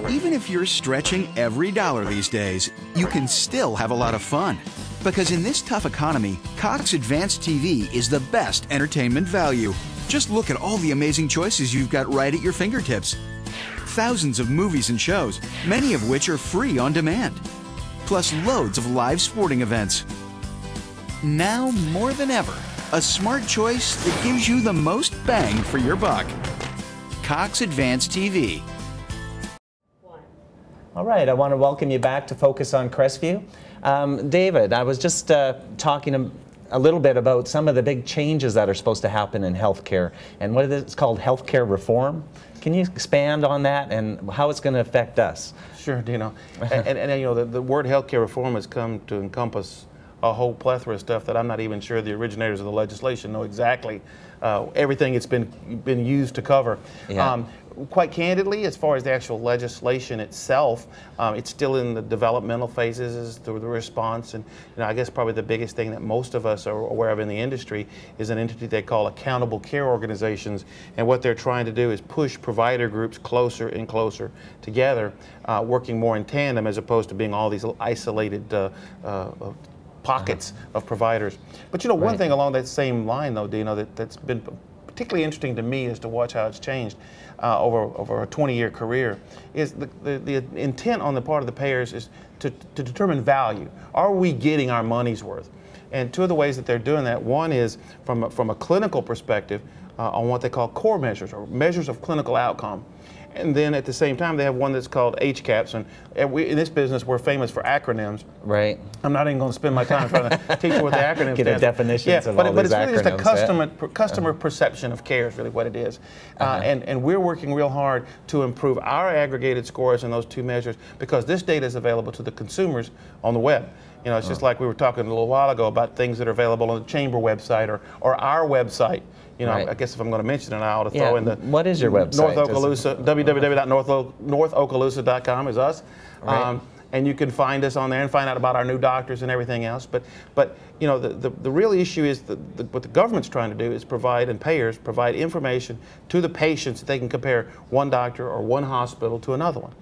Even if you're stretching every dollar these days, you can still have a lot of fun. Because in this tough economy, Cox Advanced TV is the best entertainment value. Just look at all the amazing choices you've got right at your fingertips. Thousands of movies and shows, many of which are free on demand. Plus loads of live sporting events. Now more than ever, a smart choice that gives you the most bang for your buck. Cox Advanced TV. All right, I want to welcome you back to Focus on Crestview. David, I was just talking a little bit about some of the big changes that are supposed to happen in healthcare, and what it's called healthcare reform. Can you expand on that and how it's going to affect us? Sure, Dino. and you know, the word healthcare reform has come to encompass a whole plethora of stuff that I'm not even sure the originators of the legislation know exactly everything it's been used to cover. Yeah. Quite candidly, as far as the actual legislation itself, it's still in the developmental phases, the response, and I guess probably the biggest thing that most of us are aware of in the industry is an entity they call accountable care organizations, and what they're trying to do is push provider groups closer and closer together, working more in tandem as opposed to being all these isolated pockets of providers. But you know, one thing along that same line though, Dino, that's been particularly interesting to me is to watch how it's changed over a 20-year career, is the intent on the part of the payers is to determine value. Are we getting our money's worth? And two of the ways that they're doing that, one is from a clinical perspective on what they call core measures, or measures of clinical outcome. And then at the same time, they have one that's called HCAHPS. And in this business, we're famous for acronyms. Right. I'm not even going to spend my time trying to teach you what the acronyms Get the definitions of all but these it's really acronyms, just a customer perception of care is really what it is. And we're working real hard to improve our aggregated scores in those two measures, because this data is available to the consumers on the web. You know, it's just like we were talking a little while ago about things that are available on the Chamber website or our website. You know, I guess if I'm going to mention it, I ought to throw in the... What is your website? North Okaloosa, www.northokaloosa.com is us. Right. And you can find us on there and find out about our new doctors and everything else. But you know, the real issue is what the government's trying to do is provide, and payers provide information to the patients that they can compare one doctor or one hospital to another one.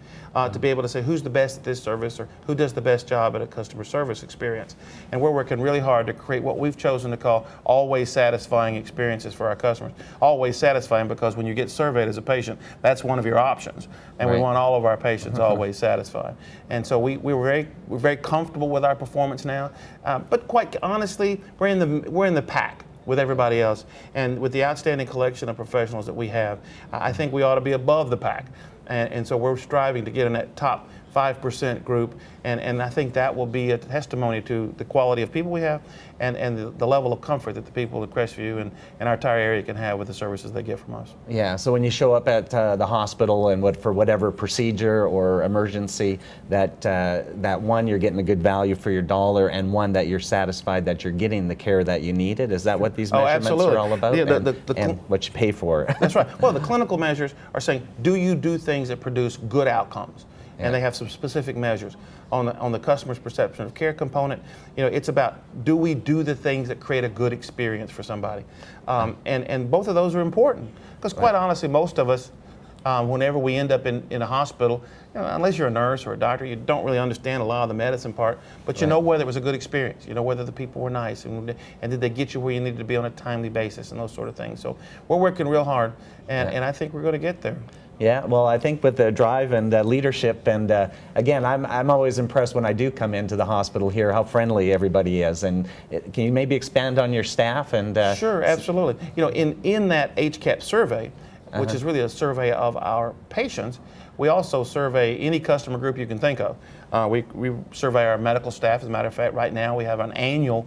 To be able to say who's the best at this service or who does the best job at a customer service experience. And we're working really hard to create what we've chosen to call always satisfying experiences for our customers. Always satisfying, because when you get surveyed as a patient, that's one of your options. And we want all of our patients always satisfied. And so we're very comfortable with our performance now. But quite honestly, we're in the pack with everybody else. And with the outstanding collection of professionals that we have, I think we ought to be above the pack. And so we're striving to get in that top 5% group, and I think that will be a testimony to the quality of people we have and the level of comfort that the people at Crestview and our entire area can have with the services they get from us. Yeah, so when you show up at the hospital and for whatever procedure or emergency, that one, you're getting a good value for your dollar, and one, that you're satisfied that you're getting the care that you needed. Is that what these measurements are all about? Yeah, and what you pay for? That's right. Well, the clinical measures are saying, do you do things that produce good outcomes? And they have some specific measures. On the customer's perception of care component, you know, it's about, do we do the things that create a good experience for somebody? And both of those are important, because quite honestly, most of us, whenever we end up in a hospital, you know, unless you're a nurse or a doctor, you don't really understand a lot of the medicine part, but you know whether it was a good experience, you know whether the people were nice, and did they get you where you needed to be on a timely basis, and those sort of things. So we're working real hard, and I think we're going to get there. Yeah, well, I think with the drive and leadership, and again, I'm always impressed when I do come into the hospital here how friendly everybody is. And can you maybe expand on your staff? And sure, absolutely. You know, in that HCAHPS survey, which is really a survey of our patients, we also survey any customer group you can think of. We survey our medical staff. As a matter of fact, right now we have an annual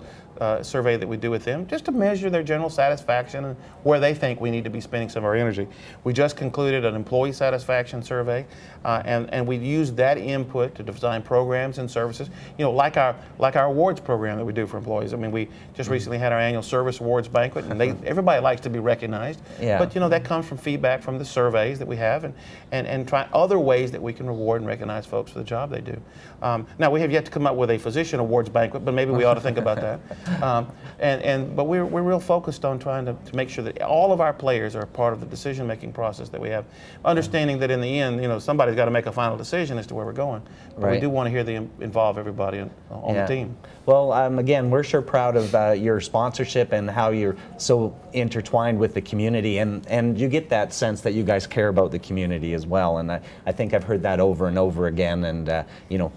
survey that we do with them, just to measure their general satisfaction and where they think we need to be spending some of our energy. We just concluded an employee satisfaction survey, and we used that input to design programs and services. You know, like our awards program that we do for employees. I mean, we just recently had our annual service awards banquet, and everybody likes to be recognized. Yeah. But you know, that comes from feedback from the surveys that we have, and try other ways that we can reward and recognize folks for the job they do. Now, we have yet to come up with a physician awards banquet, but maybe we ought to think about that. But we're real focused on trying to make sure that all of our players are a part of the decision-making process that we have, understanding that in the end, somebody's got to make a final decision as to where we're going. But we do want to hear involve everybody on the team. Well, again, we're sure proud of your sponsorship and how you're so intertwined with the community, and you get that sense that you guys care about the community as well. And I think I've heard that over and over again. And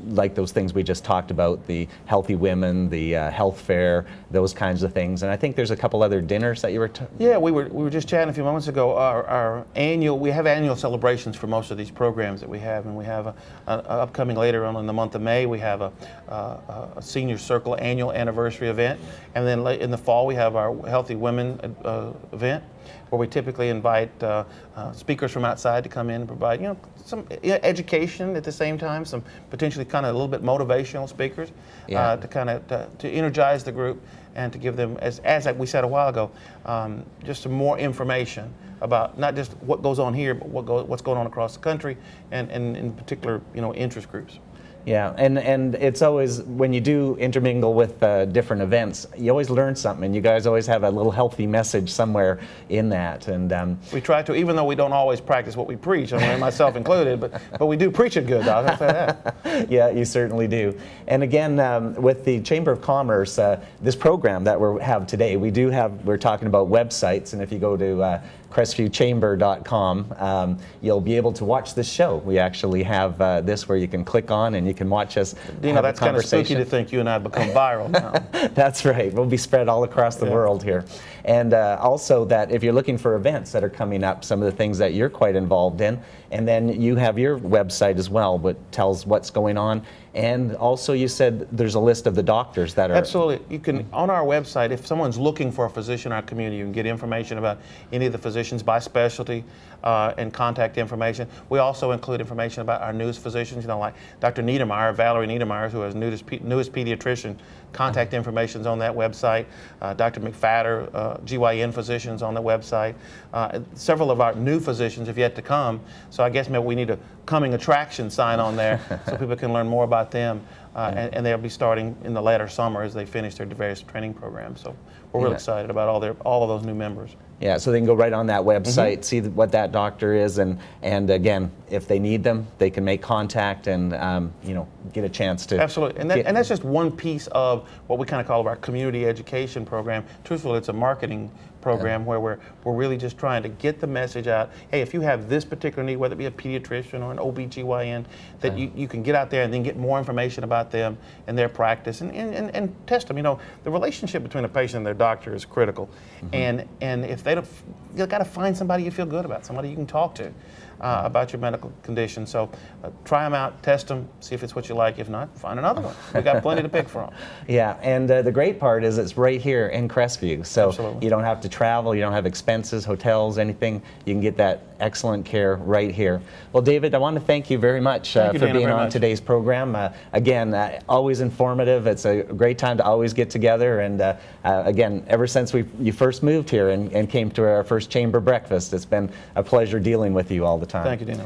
like those things we just talked about, the healthy women, the health fair, those kinds of things. And I think there's a couple other dinners that you were. Yeah, we were just chatting a few moments ago. We have annual celebrations for most of these programs that we have, and we have upcoming later on in the month of May. We have a senior circle annual anniversary event, and then in the fall we have our healthy women event, where we typically invite speakers from outside to come in and provide, some education at the same time, some potentially kind of a little bit motivational speakers to kind of to energize the group and to give them, as we said a while ago, just some more information about not just what goes on here, but what's going on across the country, and in particular, interest groups. Yeah, and it's always, when you do intermingle with different events, you always learn something, and you guys always have a little healthy message somewhere in that. And we try to, even though we don't always practice what we preach, myself included, but we do preach it good, I'll say that. Yeah, you certainly do. And again, with the Chamber of Commerce, this program that we have today, we're talking about websites, and if you go to CrestviewChamber.com, you'll be able to watch this show. We actually have this where you can click on and you can watch us. Dino, that's kind of spooky to think you and I have become viral now. That's right. We'll be spread all across the world here. And also that if you're looking for events that are coming up, some of the things that you're quite involved in, and then you have your website as well, which tells what's going on. And also you said there's a list of the doctors that are... Absolutely. You can, on our website, if someone's looking for a physician in our community, you can get information about any of the physicians by specialty and contact information. We also include information about our newest physicians, like Dr. Niedermeyer, Valerie Niedermeyer, who is newest pediatrician. Contact information is on that website. Dr. McFadder, GYN physicians on the website. Several of our new physicians have yet to come, so I guess maybe we need a coming attraction sign on there so people can learn more about them. And they'll be starting in the latter summer as they finish their various training programs. So we're really excited about all of those new members. Yeah, so they can go right on that website, see what that doctor is, and again, if they need them, they can make contact and get a chance to. Absolutely, and that's just one piece of what we kind of call our community education program. Truthfully, it's a marketing program where we're really just trying to get the message out. Hey, if you have this particular need, whether it be a pediatrician or an OB/GYN, that you can get out there and then get more information about them and their practice and test them. The relationship between a patient and their doctor is critical, and if they don't, you've got to find somebody you feel good about, somebody you can talk to about your medical condition. So try them out, test them, see if it's what you like. If not, find another one. We've got plenty to pick from. Yeah, and the great part is it's right here in Crestview. So you don't have to travel, you don't have expenses, hotels, anything. You can get that excellent care right here. Well, David, I want to thank you very much for being on today's program. Again, always informative. It's a great time to always get together. And again, ever since you first moved here and came to our first chamber breakfast, it's been a pleasure dealing with you all the time. Thank you, Dino.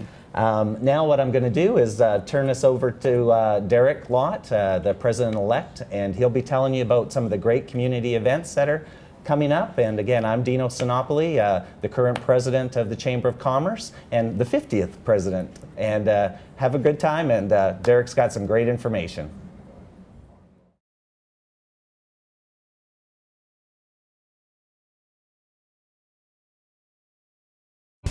Now what I'm going to do is turn this over to Derek Lott, the president-elect, and he'll be telling you about some of the great community events that are coming up. And again, I'm Dino Sinopoli, the current president of the Chamber of Commerce and the 50th president. And have a good time, and Derek's got some great information.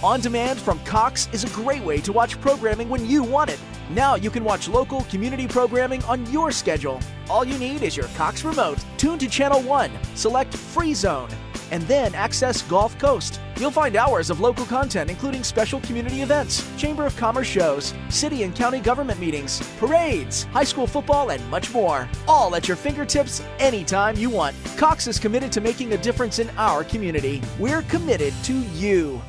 On Demand from Cox is a great way to watch programming when you want it. Now you can watch local community programming on your schedule. All you need is your Cox remote. Tune to Channel 1, select Free Zone, and then access Gulf Coast. You'll find hours of local content, including special community events, Chamber of Commerce shows, city and county government meetings, parades, high school football, and much more. All at your fingertips anytime you want. Cox is committed to making a difference in our community. We're committed to you.